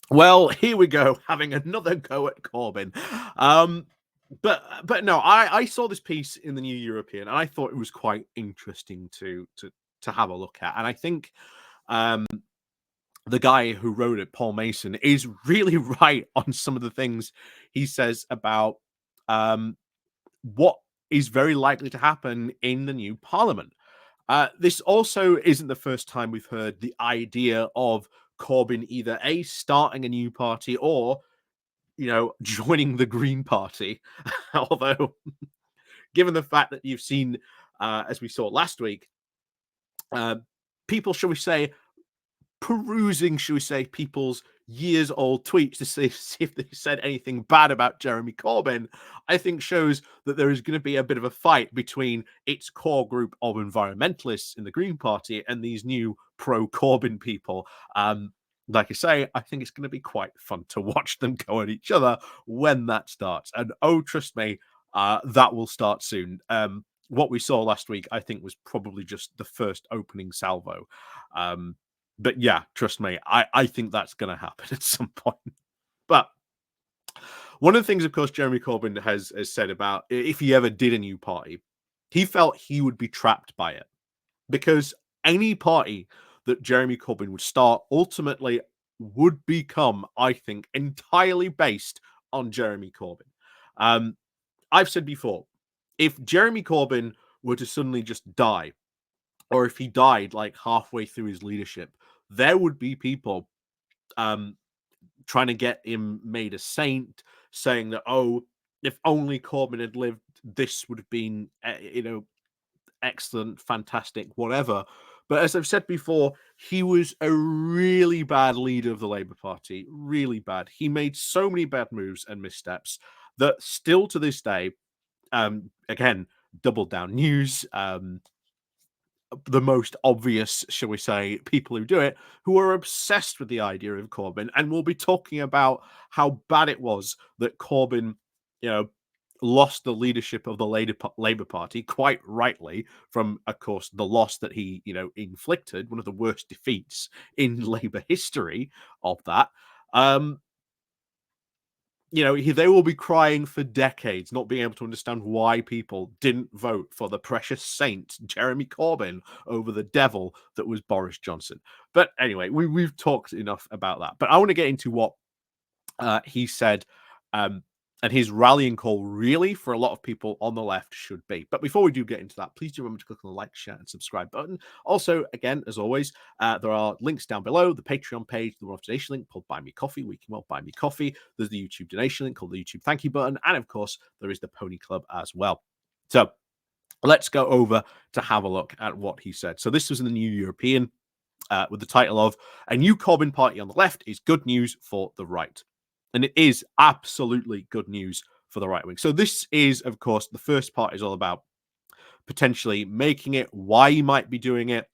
Well, here we go, having another go at Corbyn. Um, but no, I saw this piece in the New European, and I thought it was quite interesting to have a look at. And I think um, the guy who wrote it, Paul Mason, is really right on some of the things he says about um, what is very likely to happen in the new parliament. This also isn't the first time we've heard the idea of Corbyn either A, starting a new party or, joining the Green Party. Although, given the fact that you've seen, as we saw last week, uh, people, shall we say, perusing, shall we say, people's years old tweets to see if they said anything bad about Jeremy Corbyn, I think shows that there is going to be a bit of a fight between its core group of environmentalists in the Green Party and these new pro Corbyn people. Like I say, I think it's going to be quite fun to watch them go at each other when that starts. And oh, trust me, that will start soon. What we saw last week, I think, was probably just the first opening salvo. Um, but yeah, trust me, I think that's going to happen at some point. But one of the things, of course, Jeremy Corbyn has said about if he ever did a new party, he felt he would be trapped by it because any party that Jeremy Corbyn would start ultimately would become, I think, entirely based on Jeremy Corbyn. Um, I've said before, if Jeremy Corbyn were to suddenly just die, or if he died like halfway through his leadership, there would be people um, trying to get him made a saint, saying that, oh, if only Corbyn had lived, this would have been, excellent, fantastic, whatever. But as I've said before, he was a really bad leader of the Labour Party, really bad. He made so many bad moves and missteps that still to this day, again, double down news, the most obvious, shall we say, people who do it, who are obsessed with the idea of Corbyn, and will be talking about how bad it was that Corbyn, you know, lost the leadership of the Labour Party, quite rightly, from, of course, the loss that he, inflicted, one of the worst defeats in Labour history of that. Um, they will be crying for decades, not being able to understand why people didn't vote for the precious saint Jeremy Corbyn over the devil that was Boris Johnson. But anyway, we've talked enough about that. But I want to get into what he said, um, and his rallying call really for a lot of people on the left should be. But before we do get into that, please do remember to click on the like, share, and subscribe button. Also, again, as always, there are links down below, the Patreon page, the one-off donation link called Buy Me Coffee, where you can buy me coffee. There's the YouTube donation link called the YouTube thank you button. And of course, there is the Pony Club as well. So let's go over to have a look at what he said. So this was in the New European with the title of A New Corbyn Party on the Left is Good News for the Right. And it is absolutely good news for the right wing. So this is, of course, the first part is all about potentially making it, why he might be doing it,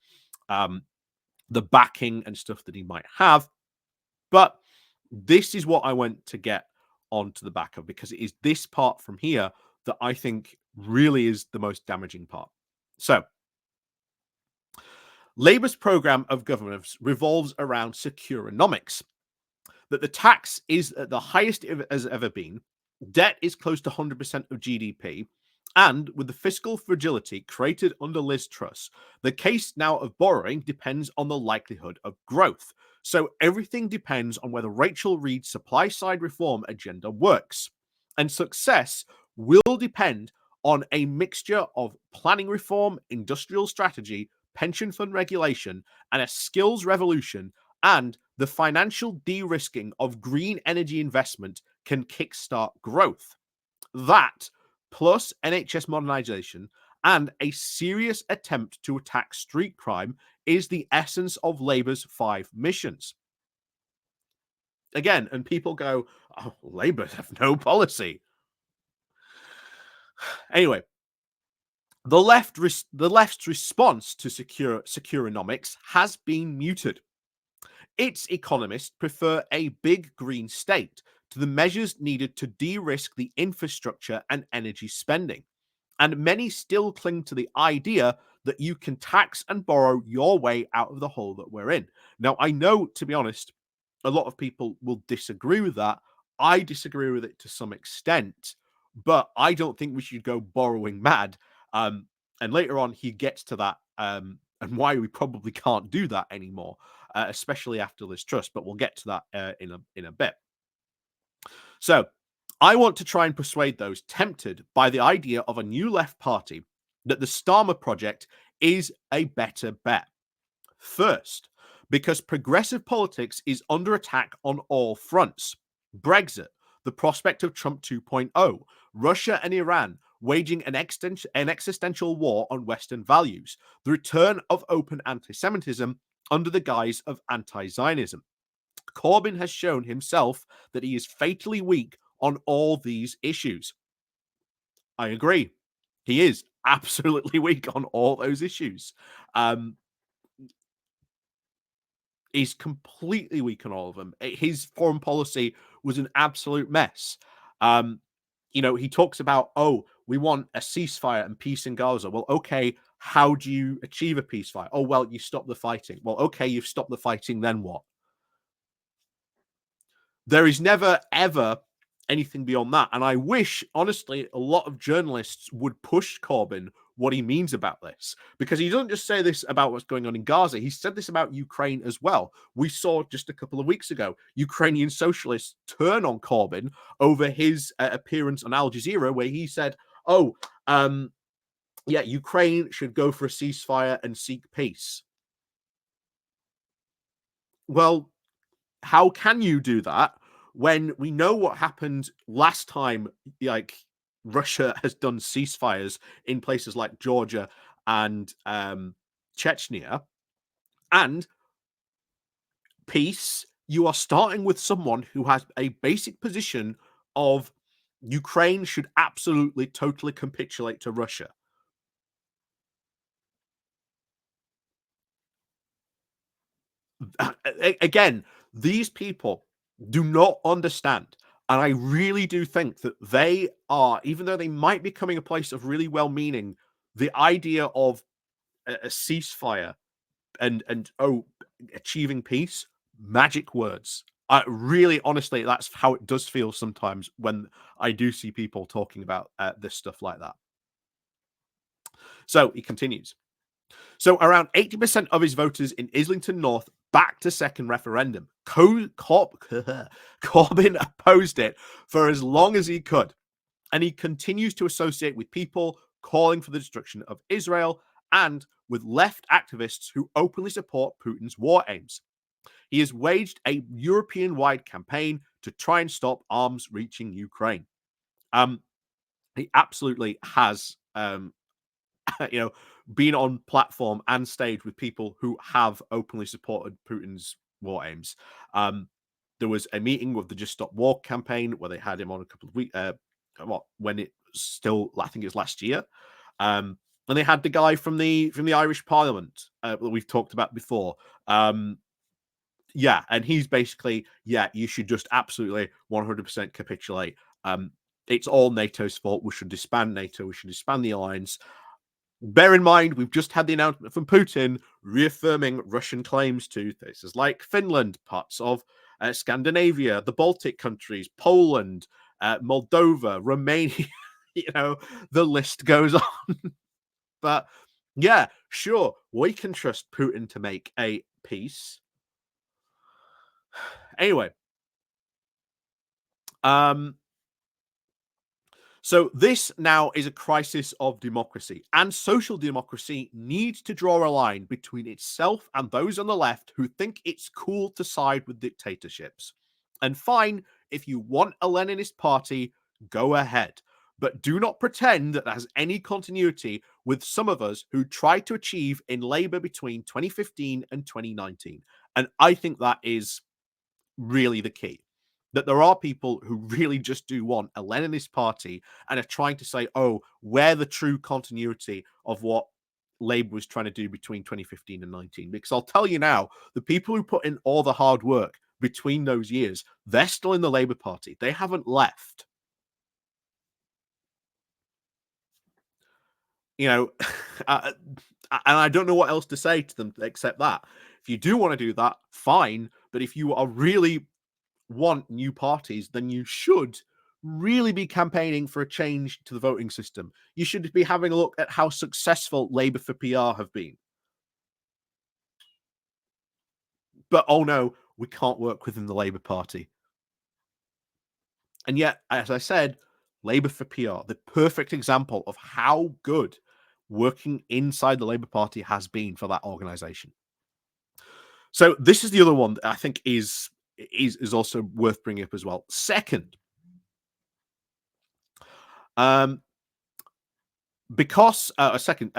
the backing and stuff that he might have. But this is what I went to get onto the back of, because it is this part from here that I think really is the most damaging part. So Labour's programme of governance revolves around Securonomics, that the tax is at the highest it has ever been, debt is close to 100% of GDP, and with the fiscal fragility created under Liz Truss, the case now of borrowing depends on the likelihood of growth. So everything depends on whether Rachel Reid's supply side reform agenda works. And success will depend on a mixture of planning reform, industrial strategy, pension fund regulation, and a skills revolution, and the financial de-risking of green energy investment can kickstart growth. That, plus NHS modernisation and a serious attempt to attack street crime, is the essence of Labour's 5 missions. Again, and people go, oh, Labour have no policy. Anyway, the left's response to Securonomics has been muted. Its economists prefer a big green state to the measures needed to de-risk the infrastructure and energy spending. And many still cling to the idea that you can tax and borrow your way out of the hole that we're in. Now, I know, to be honest, A lot of people will disagree with that. I disagree with it to some extent, but I don't think we should go borrowing mad. And later on, he gets to that, and why we probably can't do that anymore, especially after Liz Truss. But we'll get to that in a bit. So, I want to try and persuade those tempted by the idea of a new left party that the Starmer project is a better bet. First, because progressive politics is under attack on all fronts. Brexit, the prospect of Trump 2.0, Russia and Iran waging an existential war on Western values, the return of open anti Semitism under the guise of anti Zionism. Corbyn has shown himself that he is fatally weak on all these issues. I agree. He is absolutely weak on all those issues. Um, He's completely weak on all of them. His foreign policy was an absolute mess. Um, he talks about, oh, we want a ceasefire and peace in Gaza. Well, okay, how do you achieve a peacefire? Oh, well, you stop the fighting. Well, okay, you've stopped the fighting, then what? There is never, ever anything beyond that. And I wish, honestly, a lot of journalists would push Corbyn what he means about this, because he doesn't just say this about what's going on in Gaza. He said this about Ukraine as well. We saw just a couple of weeks ago Ukrainian socialists turn on Corbyn over his appearance on Al Jazeera, where he said, oh, yeah, Ukraine should go for a ceasefire and seek peace. Well, how can you do that when we know what happened last time? Like, Russia has done ceasefires in places like Georgia and Chechnya, and peace, you are starting with someone who has a basic position of Ukraine should absolutely totally capitulate to Russia. Again, these people do not understand. And I really do think that they are, even though they might be coming a place of really well meaning, the idea of a ceasefire and achieving peace, magic words. I really, honestly, that's how it does feel sometimes when I do see people talking about this stuff like that. So he continues. So around 80% of his voters in Islington North backed a second referendum. Corbyn opposed it for as long as he could, and he continues to associate with people calling for the destruction of Israel and with left activists who openly support Putin's war aims. He has waged a European-wide campaign to try and stop arms reaching Ukraine. He absolutely has been on platform and stage with people who have openly supported Putin's war aims. There was a meeting with the Just Stop War campaign where they had him on a couple of weeks, when it still, I think it was last year. And they had the guy from the Irish Parliament that we've talked about before. Yeah, and he's basically, yeah, you should just absolutely 100% capitulate. It's all NATO's fault. We should disband NATO. We should disband the alliance. Bear in mind, we've just had the announcement from Putin reaffirming Russian claims to places like Finland, parts of Scandinavia, the Baltic countries, Poland, Moldova, Romania. The list goes on. But yeah, sure, we can trust Putin to make a peace. Anyway, so this now is a crisis of democracy, and social democracy needs to draw a line between itself and those on the left who think it's cool to side with dictatorships. And fine, if you want a Leninist party, go ahead. But do not pretend that has any continuity with some of us who tried to achieve in Labour between 2015 and 2019. And I think that is really the key. That there are people who really just do want a Leninist party and are trying to say, oh, we're the true continuity of what Labour was trying to do between 2015 and 19. Because I'll tell you now, the people who put in all the hard work between those years, they're still in the Labour Party. They haven't left. And I don't know what else to say to them except that. If you do want to do that, fine, But if you are really want new parties, then you should really be campaigning for a change to the voting system. You should be having a look at how successful Labour for PR have been. But oh no, we can't work within the Labour Party. And yet, as I said, Labour for PR, the perfect example of how good working inside the Labour Party has been for that organisation. So this is the other one that I think is also worth bringing up as well. Second, um, because second,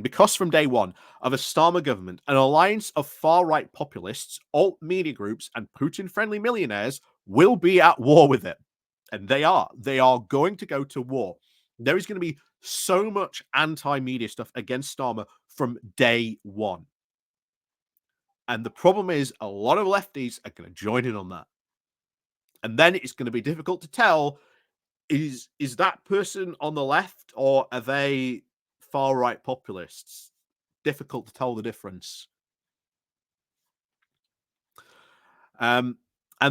because from day one of a Starmer government, an alliance of far-right populists, alt media groups, and Putin-friendly millionaires will be at war with it. And they are going to go to war. There is going to be so much anti-media stuff against Starmer from day one. And the problem is a lot of lefties are going to join in on that. And then it's going to be difficult to tell, is that person on the left or are they far right populists? Difficult to tell the difference. And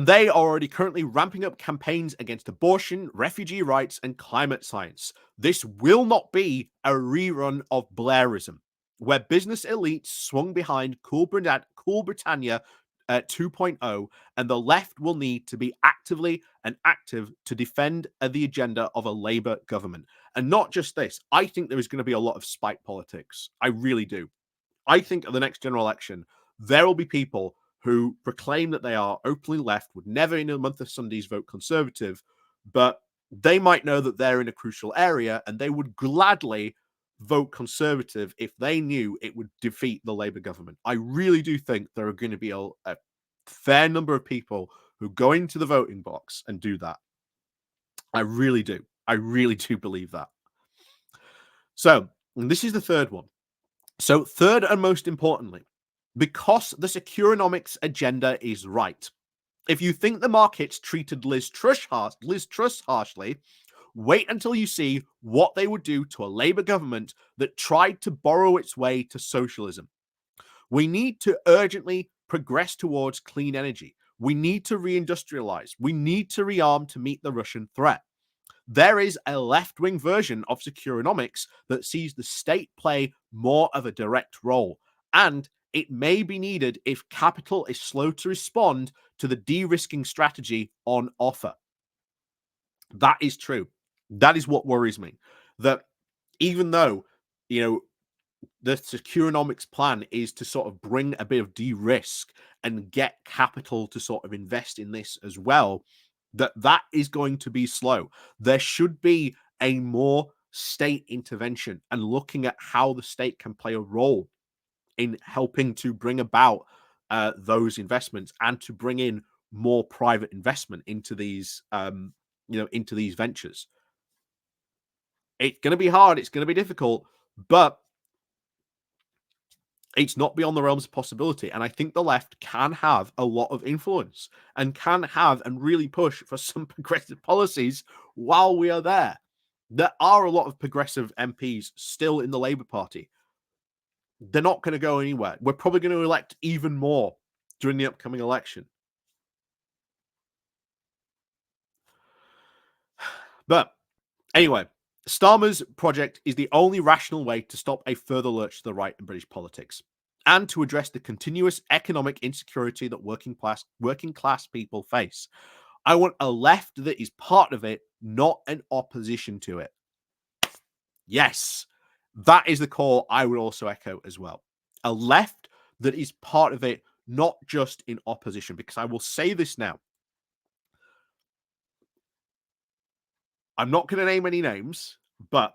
they are already currently ramping up campaigns against abortion, refugee rights, and climate science. This will not be a rerun of Blairism, where business elites swung behind Cool Britannia 2.0, and the left will need to be actively and active to defend the agenda of a Labour government. And not just this, I think there is going to be a lot of spite politics. I really do. I think at the next general election, there will be people who proclaim that they are openly left, would never in a month of Sundays vote Conservative, but they might know that they're in a crucial area and they would gladly vote Conservative if they knew it would defeat the Labour government. I really do think there are going to be a fair number of people who go into the voting box and do that. I really do. I really do believe that. So, and this is the third one. So, third and most importantly, because the Securonomics agenda is right. If you think the markets treated Liz Truss harshly, wait until you see what they would do to a Labour government that tried to borrow its way to socialism. We need to urgently progress towards clean energy. We need to reindustrialize. We need to rearm to meet the Russian threat. There is a left-wing version of Securonomics that sees the state play more of a direct role, and it may be needed if capital is slow to respond to the de-risking strategy on offer. That is true. That is what worries me. That even though, the Securonomics plan is to sort of bring a bit of de-risk and get capital to sort of invest in this as well, that is going to be slow. There should be a more state intervention and looking at how the state can play a role in helping to bring about those investments and to bring in more private investment into these into these ventures. It's going to be hard, it's going to be difficult, but it's not beyond the realms of possibility. And I think the left can have a lot of influence and can have and really push for some progressive policies while we are there. There are a lot of progressive MPs still in the Labour Party. They're not going to go anywhere. We're probably going to elect even more during the upcoming election. But anyway, Starmer's project is the only rational way to stop a further lurch to the right in British politics and to address the continuous economic insecurity that working class people face. I want a left that is part of it, not an opposition to it. Yes, that is the call I would also echo as well. A left that is part of it, not just in opposition, because I will say this now. I'm not going to name any names, but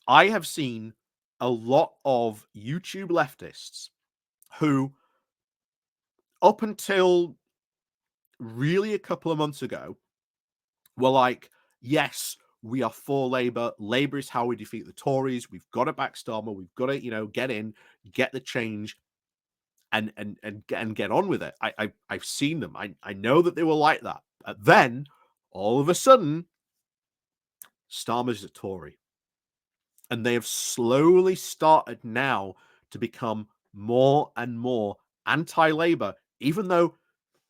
I have seen a lot of YouTube leftists who, up until really a couple of months ago, were like, yes, we are for Labour. Labour is how we defeat the Tories. We've got to back Starmer. We've got to, get in, get the change, and get on with it. I've seen them. I know that they were like that. But then, all of a sudden, Starmer's a Tory. And they have slowly started now to become more and more anti-Labour, even though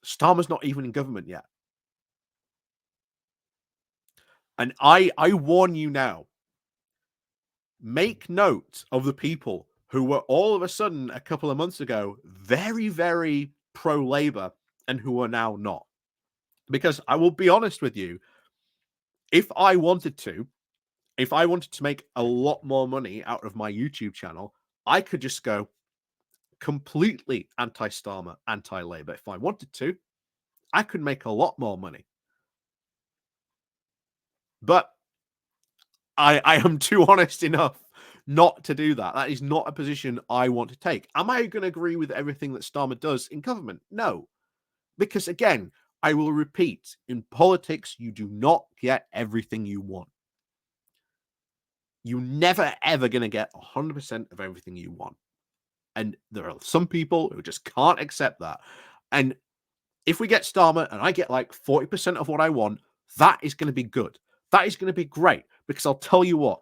Starmer's not even in government yet. And I warn you now, make note of the people who were all of a sudden a couple of months ago very, very pro-Labour and who are now not. Because I will be honest with you, if I wanted to, if I wanted to make a lot more money out of my YouTube channel, I could just go completely anti-Starmer, anti-Labour. If I wanted to, I could make a lot more money. But I am too honest enough not to do that. That is not a position I want to take. Am I going to agree with everything that Starmer does in government? No. Because again, I will repeat, in politics, you do not get everything you want. You're never ever going to get 100% of everything you want. And there are some people who just can't accept that. And if we get Starmer and I get like 40% of what I want, that is going to be good. That is going to be great. Because I'll tell you what,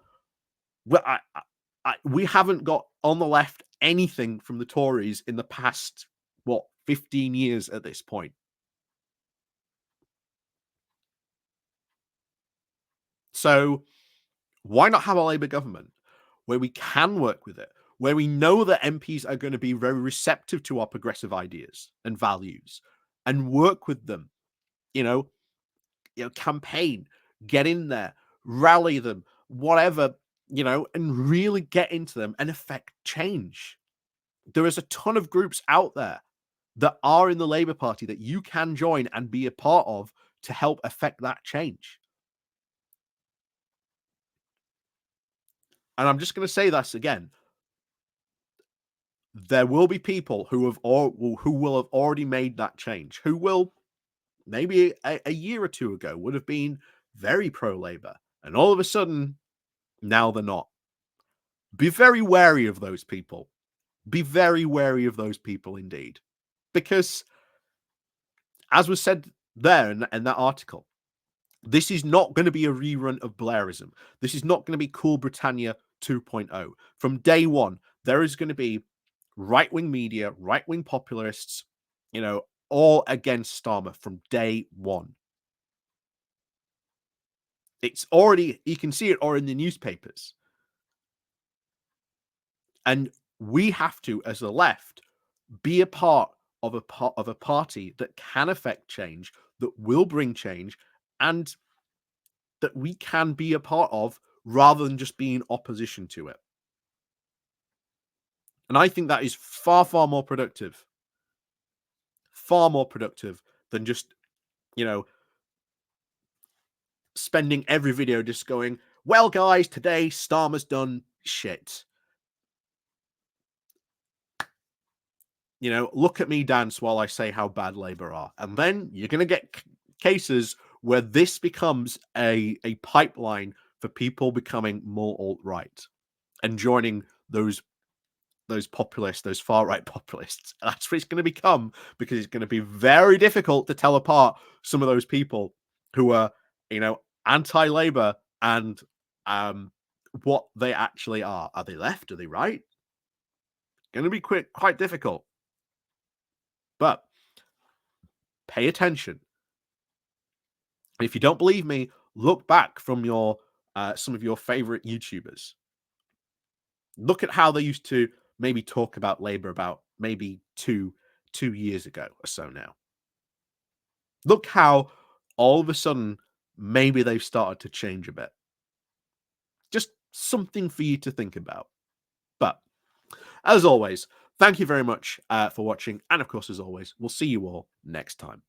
we haven't got on the left anything from the Tories in the past, 15 years at this point. So why not have a Labour government where we can work with it, where we know that MPs are going to be very receptive to our progressive ideas and values and work with them, you know, campaign, get in there, rally them, whatever, and really get into them and affect change. There is a ton of groups out there that are in the Labour Party that you can join and be a part of to help affect that change. And I'm just going to say this again. There will be people who will have already made that change, who will maybe a year or two ago would have been very pro-Labour, and all of a sudden now they're not. Be very wary of those people. Be very wary of those people indeed. Because, as was said there in that article, this is not going to be a rerun of Blairism. This is not going to be Cool Britannia 2.0. From day one, there is going to be right-wing media, right-wing populists, all against Starmer from day one. It's already, you can see it or in the newspapers. And we have to, as the left, be a part of a party that can affect change, that will bring change, and that we can be a part of rather than just being opposition to it. And I think that is far, far more productive. Far more productive than just, spending every video just going, well, guys, today Starmer's done shit. Look at me dance while I say how bad Labour are. And then you're going to get cases where this becomes a pipeline for people becoming more alt-right and joining those populists, those far-right populists. That's what it's going to become, because it's going to be very difficult to tell apart some of those people who are, anti-Labour and what they actually are. Are they left? Are they right? Going to be quite difficult. But pay attention. And if you don't believe me, look back from your some of your favorite YouTubers. Look at how they used to maybe talk about Labour about maybe two years ago or so now. Look how all of a sudden maybe they've started to change a bit. Just something for you to think about. But as always, thank you very much for watching. And of course, as always, we'll see you all next time.